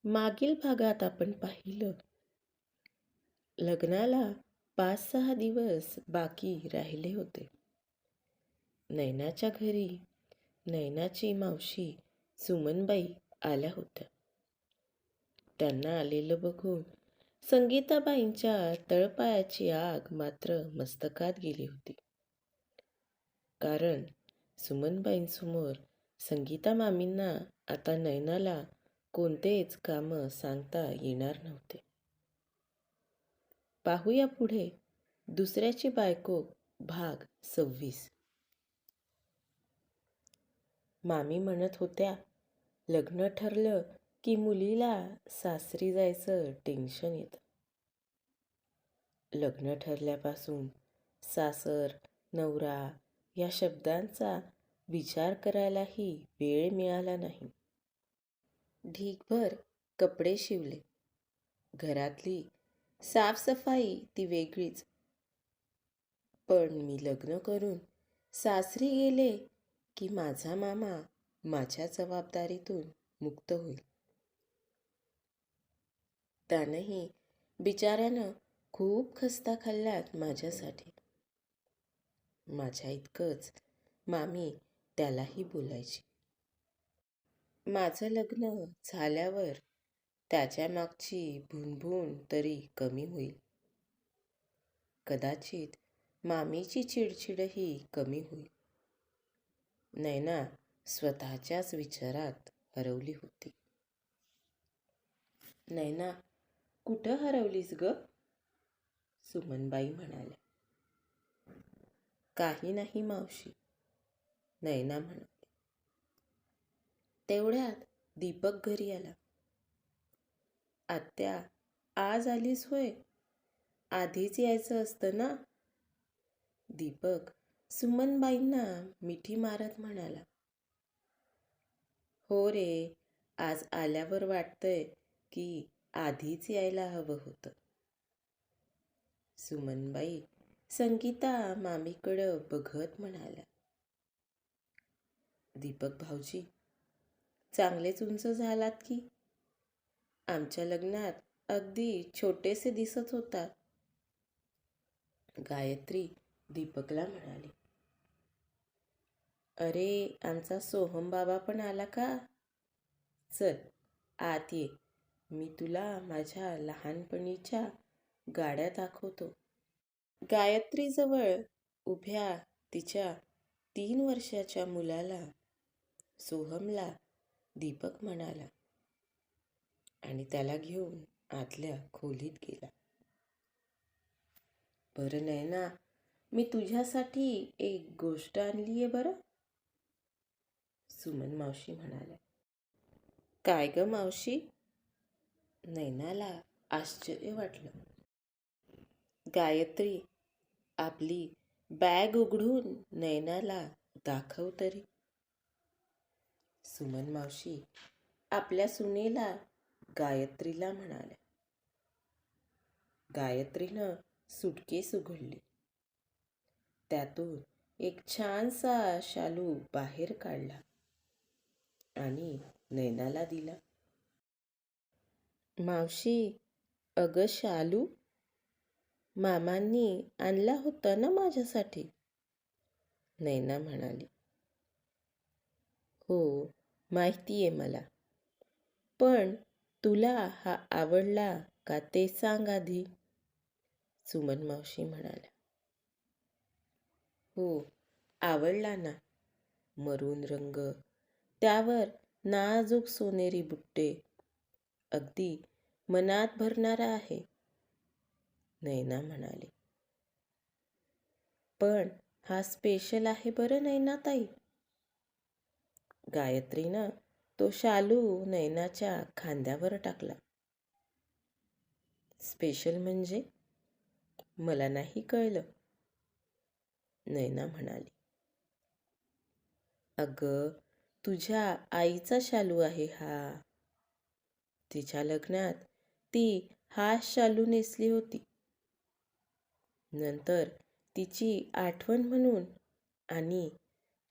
मागील भागात आपण पाहिलं, लग्नाला 5-6 दिवस बाकी राहिले होते. नैनाच्या घरी नैनाची मावशी सुमनबाई आल्या होत्या. त्यांना आलेलं बघून संगीताबाईंच्या तळपायाची आग मात्र मस्तकात गेली होती. कारण सुमनबाईंसमोर संगीता मामींना आता नैनाला कोणतेच कामं सांगता येणार नव्हते. पाहूया पुढे दुसऱ्याची बायको भाग 26. मामी म्हणत होत्या, लग्न ठरलं की मुलीला सासरी जायचं टेन्शन येतं. लग्न ठरल्यापासून सासर, नवरा या शब्दांचा विचार करायलाही वेळ मिळाला नाही. ढीगभर कपडे शिवले. घरातली साफसफाई ती वेगळीच. पण मी लग्न करून सासरी गेले की माझा मामा माझ्या जबाबदारीतून मुक्त होईल. त्यानंही बिचाऱ्यानं खूप खस्ता खाल्ल्यात माझ्यासाठी. माझ्या इतकंच मामी त्यालाही बोलायची. माझं लग्न झाल्यावर त्याच्या मागची भुणभुण तरी कमी होईल. कदाचित मामीची चिडचिडही कमी होईल. नैना स्वतःच्याच विचारात हरवली होती. नैना, कुठं हरवलीस ग? सुमनबाई म्हणाल्या. काही नाही मावशी, नैना म्हणाली. तेवढ्यात दीपक घरी आला. आत्या, आज आलीस होय? आधीच यायचं असतं ना? दीपक सुमनबाईंना मिठी मारत म्हणाला. हो रे, आज आल्यावर वाटतंय की आधीच यायला हवं होतं. सुमनबाई संगीता मामीकडं बघत म्हणाल्या. दीपक भाऊजी, चांगलेच उंच झालात की. आमच्या लग्नात अगदी छोटेसे दिसत होतात. गायत्री दीपकला म्हणाली. अरे, आमचा सोहम बाबा पण आला का? चल आत ये, मी तुला माझ्या लहानपणीच्या गाड्या दाखवतो. गायत्रीजवळ उभ्या तिच्या 3 वर्षाच्या मुलाला, सोहमला दीपक म्हणाला आणि त्याला घेऊन आतल्या खोलीत गेला. बरं नैना, मी तुझ्यासाठी एक गोष्ट आणलीये बरं, सुमन मावशी म्हणाल्या. काय ग मावशी? नैनाला आश्चर्य वाटलं. गायत्री आपली बॅग उघडून नैनाला दाखव तरी. सुमन मावशी आपल्या सुनेला गायत्रीला म्हणाल्या. गायत्रीनं सुटकेस उघडली. त्यातून एक छानसा शालू बाहेर काढला आणि नैनाला दिला. मावशी, अगं शालू, मामांनी आणला होता ना माझ्यासाठी, नैना म्हणाली. हो, माहितीये मला. पण तुला हा आवडला का ते सांग आधी, सुमन मावशी म्हणाल्या. हो, आवडला ना. मरून रंग, त्यावर नाजूक सोनेरी बुट्टे, अगदी मनात भरणारा आहे, नैना म्हणाली. पण हा स्पेशल आहे बरं नैनाताई. गायत्रीनं तो शालू नैनाच्या खांद्यावर टाकला. स्पेशल म्हणजे? मला नाही कळलं, नैना म्हणाली. अगं, तुझ्या आईचा शालू आहे हा. तिच्या लग्नात ती हा शालू नेसली होती. नंतर तिची आठवण म्हणून आणि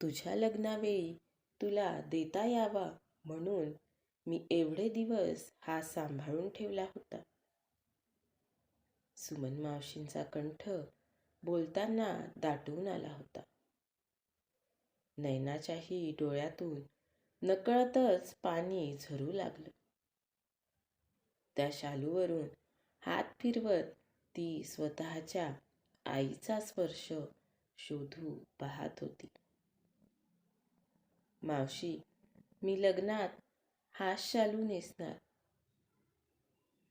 तुझ्या लग्नावेळी तुला देता यावा म्हणून मी एवढे दिवस हा सांभाळून ठेवला होता. सुमन मावशींचा कंठ बोलताना दाटून आला होता. नयनाच्याही डोळ्यातून नकळतच पाणी झरू लागलं. त्या शालूवरून हात फिरवत ती स्वतःच्या आईचा स्पर्श शोधू पाहत होती. मावशी, मी लग्नात हाच शालू नेसणार,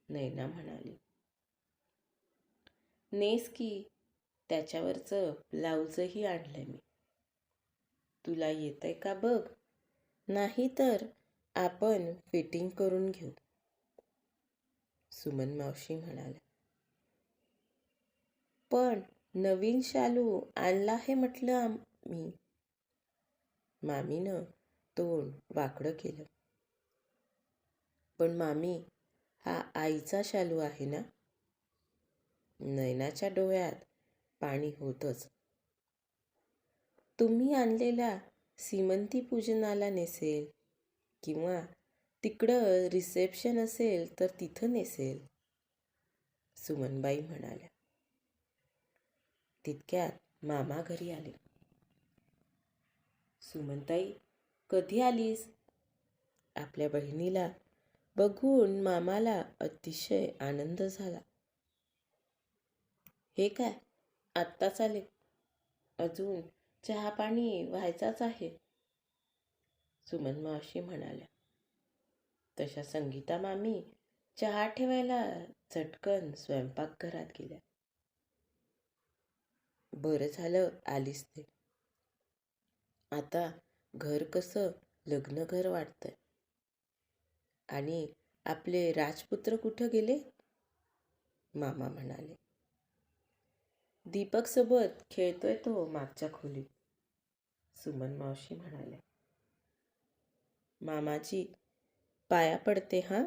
नयना म्हणाली. नेस की, त्याच्यावरचं ब्लाऊजही आणलंय मी. तुला येतंय का बघ, नाही तर आपण फिटिंग करून घेऊ, सुमन मावशी म्हणाल्या. पण नवीन शालू आणला हे म्हटलं मी. मामीनं तोंड वाकडं केलं. पण मामी, हा आईचा शालू आहे ना? नयनाच्या डोळ्यात पाणी होतच. तुम्ही आणलेल्या सीमंती पूजनाला नेसेल किंवा तिकडं रिसेप्शन असेल तर तिथं नेसेल, सुमनबाई म्हणाल्या. तितक्यात मामा घरी आले. सुमनताई, कधी आलीस? आपल्या बहिणीला बघून मामाला अतिशय आनंद झाला. हे काय, आत्ताच आले? अजून चहा पाणी व्हायचाच आहे, सुमन मावशी म्हणाल्या. तशा संगीता मामी चहा ठेवायला चटकन स्वयंपाकघरात गेल्या. बरं झालं आलीस ते. आता घर कसं लग्नघर वाटतंय. आणि आपले राजपुत्र कुठं गेले? मामा म्हणाले. दीपक सोबत खेळतोय तो मागच्या खोलीत, सुमन मावशी म्हणाल्या. मामाची पाया पडते हा,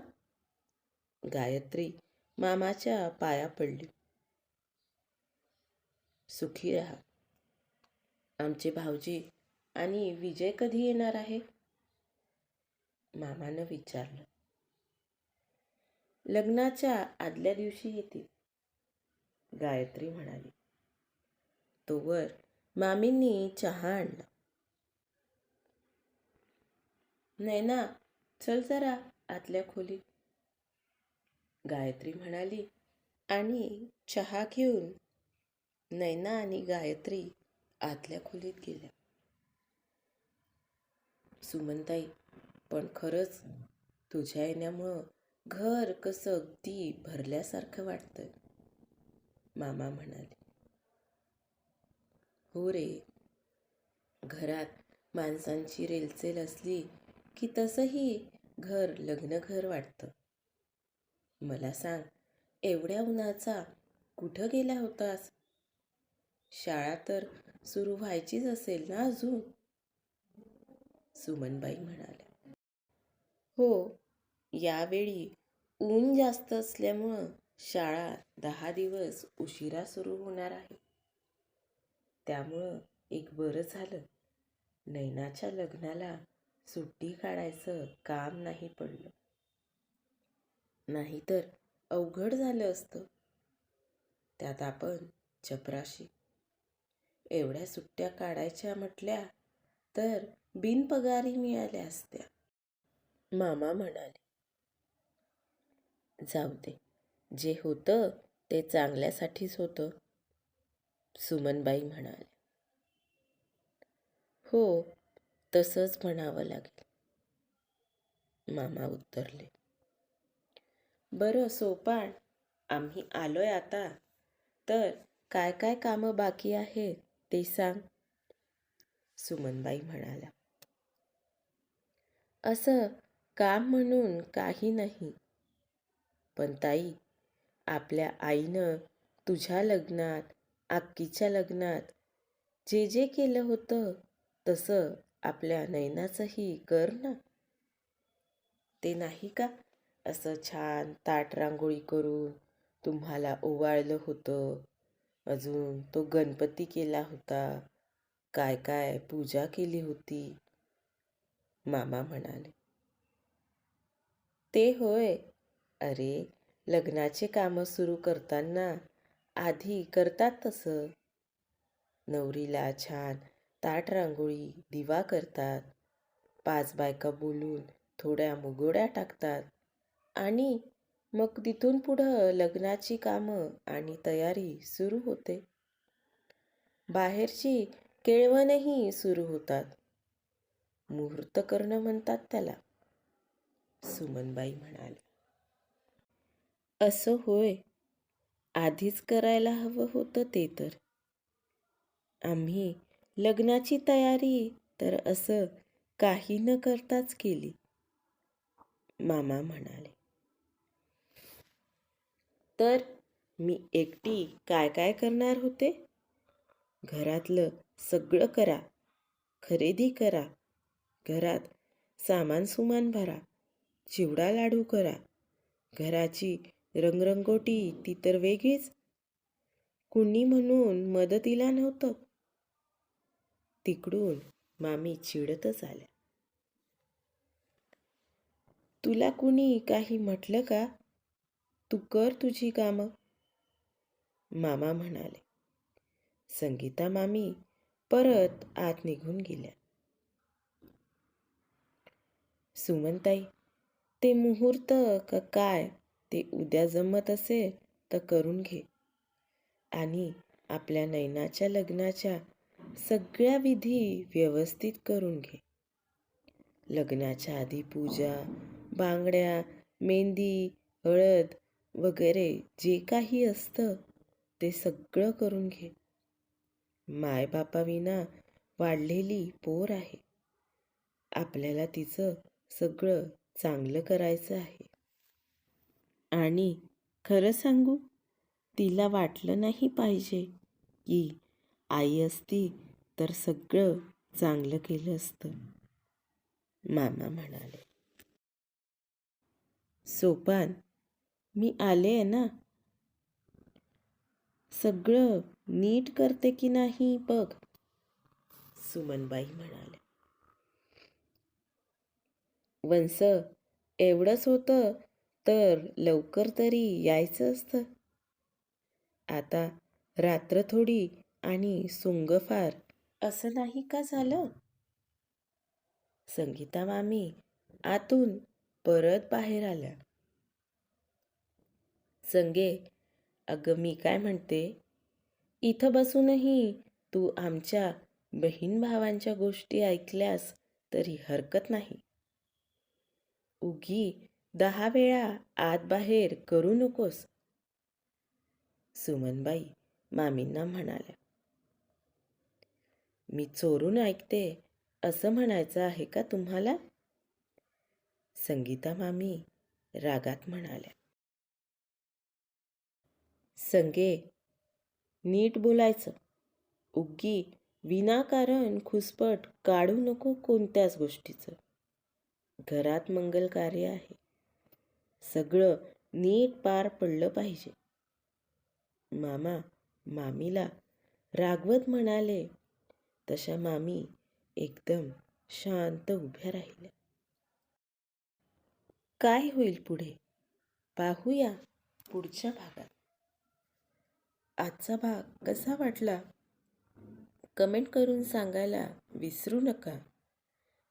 गायत्री मामाच्या पाया पडली. सुखी राहा. आमचे भाऊजी आणि विजय कधी येणार आहे? मामानं विचारलं. लग्नाच्या आदल्या दिवशी येतील, गायत्री म्हणाली. तोवर मामींनी चहा आणला. नैना, चल जरा आतल्या खोलीत, गायत्री म्हणाली आणि चहा घेऊन नैना आणि गायत्री आतल्या खोलीत गेल्या. सुमनताई, पण खरंच तुझ्या येण्यामुळं घर कसं अगदी भरल्यासारखं वाटतंय, मामा म्हणाले. हो रे, घरात माणसांची रेलचेल असली की तसंही घर लग्नघर वाटतं. मला सांग, एवढ्या उन्हाचा कुठं गेला होतास? शाळा तर सुरू व्हायचीच असेल ना अजून, सुमनबाई म्हणाल्या. हो, यावेळी ऊन जास्त असल्यामुळं शाळा 10 दिवस उशिरा सुरू होणार आहे. त्यामुळं एक बरं झालं, नैनाच्या लग्नाला सुट्टी काढायचं काम नाही पडलं. नाहीतर अवघड झालं असतं. त्यात आपण चपराशी. एवढ्या सुट्ट्या काढायच्या म्हटल्या तर बिनपगारी मिळाल्या असत्या, मामा म्हणाले. जाऊ दे, जे होतं ते चांगल्यासाठीच होतं, सुमनबाई म्हणाले. हो, तसंच म्हणावं लागेल, मामा उत्तरले. बरं सोपान, आम्ही आलोय आता, तर काय काय कामं बाकी आहेत ते सांग, सुमनबाई म्हणाल्या. असं काम म्हणून काही नाही, पण ताई, आपल्या आईनं तुझ्या लग्नात, आक्कीच्या लग्नात जे जे केलं होतं तसं आपल्या नैनाचंही कर ना. ते नाही का असं छान ताट रांगोळी करून तुम्हाला ओवाळलं होतं, अजून तो गणपती केला होता, काय काय पूजा केली होती, मामा म्हणाले. ते होय. अरे, लग्नाचे कामं सुरू करताना आधी करतात तसं. नवरीला छान ताट रांगोळी, दिवा करतात. 5 बायका बोलून थोड्या मुगोड्या टाकतात आणि मग तिथून पुढं लग्नाची कामं आणि तयारी सुरू होते. बाहेरची केळवणही सुरू होतात. मुहूर्त करणं म्हणतात त्याला, सुमनबाई म्हणाल्या. असं होय. आधीच करायला हवं होतं ते तर. आम्ही लग्नाची तयारी तर असं काही न करताच केली, मामा म्हणाले. तर मी एकटी काय काय करणार होते? घरातलं सगळं करा, खरेदी करा, घरात सामान सुमान भरा, चिवडा लाडू करा, घराची रंगरंगोटी ती तर वेगळीच. कुणी म्हणून मदतीला नव्हतं. तिकडून मामी चिडतच आल्या. तुला कुणी काही म्हटलं का? तू कर तुझी कामं, मामा म्हणाले. संगीता मामी परत आत निघून गेल्या. सुमनताई, ते मुहूर्त का काय ते उद्या जमत असेल तर करून घे आणि आपल्या नयनाच्या लग्नाच्या सगळ्या विधी व्यवस्थित करून घे. लग्नाच्या आधी पूजा, बांगड्या, मेहंदी, हळद वगैरे जे काही असतं ते सगळं करून घे. मायबापाविना वाढलेली पोर आहे. आपल्याला तिचं सगळं चांगलं करायचं आहे. आणि खरं सांगू, तिला वाटलं नाही पाहिजे की आई असती तर सगळं चांगलं केलं असतं, मामा म्हणाले. सोपान, मी आले आहे ना. सगळं नीट करते की नाही बघ, सुमनबाई म्हणाले. वंस, एवढंच होतं तर लवकर तरी यायचं असतं. आता रात्र थोडी आणि सोंग फार, असं नाही का झालं? संगीता मामी आतून परत बाहेर आल्या. संगे, अगं मी काय म्हणते, इथं बसूनही तू आमच्या बहीण भावांच्या गोष्टी ऐकल्यास तरी हरकत नाही. उगी 10 वेळा आत बाहेर करू नकोस, सुमनबाई मामींना म्हणाल्या. मी चोरून ऐकते असं म्हणायचं आहे का तुम्हाला? संगीता मामी रागात म्हणाल्या. संगे, नीट बोलायचं. उगी विनाकारण खुसपट काढू नको कोणत्याच गोष्टीचं. घरात मंगल कार्य आहे. सगळं नीट पार पडलं पाहिजे. मामा मामीला रागवत म्हणाले तशा मामी एकदम शांत उभ्या राहिल्या. काय होईल पुढे पाहूया पुढच्या भागात. आजचा भाग कसा वाटला कमेंट करून सांगायला विसरू नका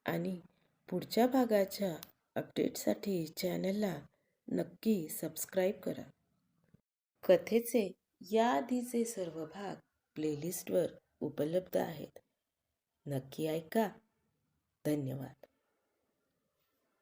आणि पुढच्या भागाच्या अपडेटसाठी चॅनलला नक्की सबस्क्राईब करा. कथेचे याआधीचे सर्व भाग प्लेलिस्टवर उपलब्ध आहेत. नक्की ऐका. धन्यवाद.